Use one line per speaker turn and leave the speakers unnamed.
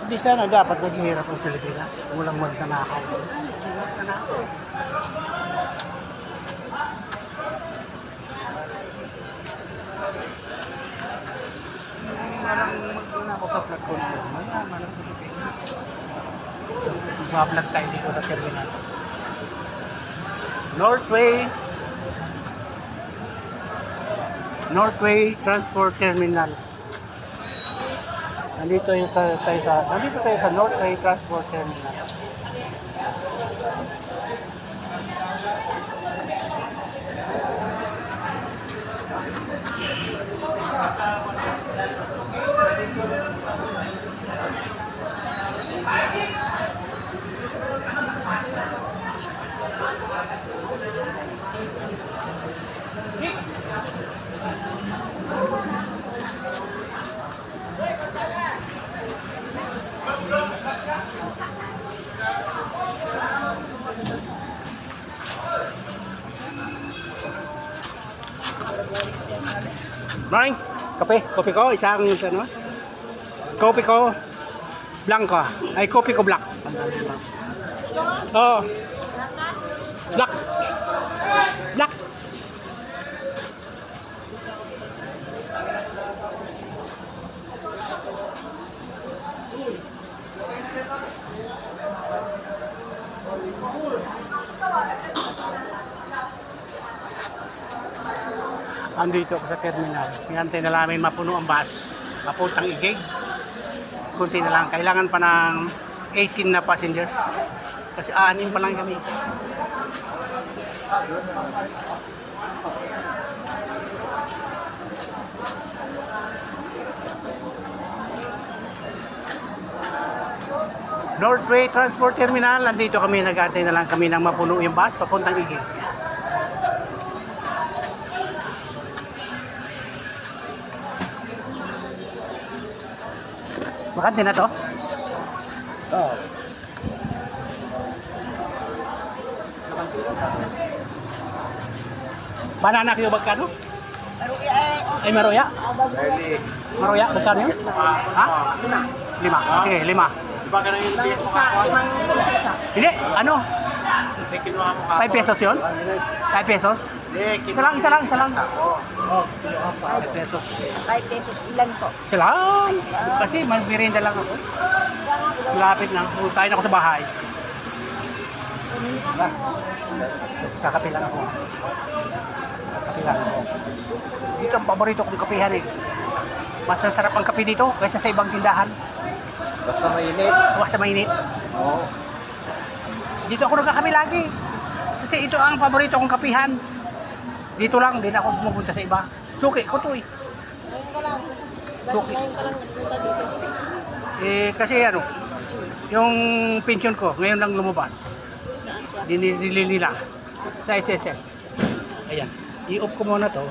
Hindi sana dapat naghihirap ang Pilipinas. Walang magnanakaw. Walang magnanakaw. Walang magnanakaw sa flood control. Mayaman ang Pilipinas. Mag-vlog tayo dito sa terminal. Northway Transport Terminal. Nandito tayo sa Northway Transport Terminal. Morning. Kopi ko, isang ano? Kopi ko blanco. Ay, kopi ko black. Oh. Black. Black. Andito ako sa terminal. Hintay na namin mapuno ang bus. Papuntang Igig. Kunti na lang. Kailangan pa ng 18 na passengers. Kasi 6 pa lang kami. Northway Transport Terminal. Nandito kami. Nag-aantay na lang kami ng mapuno yung bus. Papuntang Igig. Bakante na to? Oo. Banana kayo magkano?
Maruya eh.
Ay, maruya?
Early.
Maruya, magkano yun? Ha? 5. Okay, 5.
Di ba ganun yung PS mo
Isa,
kakuha?
5 pesos isa.
Hindi, ano?
Hindi, kinuha mo
5 pesos yun? 5 pesos?
Hindi,
Isa lang.
Oo.
Oh, 5 pesos.
5 pesos ilan po?
Isa lang. Kasi magbirinda lang ako. Malapit na. Kain ako sa bahay. Diba? Kakape lang ako. Kakape lang ako. Dito ang paborito kong kapehan eh. Mas nasarap ang kape dito kaysa sa ibang tindahan.
Basta mainit.
Basta mainit.
Oo.
Dito ako nagkakape lagi. Kasi ito ang paborito kong kapihan. Dito lang, din ako pumupunta sa iba. Suki ko to eh.
Ngayon ka lang.
Suki.
Ngayon ka lang nagpunta dito.
Kasi ano, yung pension ko, ngayon lang lumabas.
Saan siya?
Dinili nila sa SSS. Ayan. I-off ko muna to.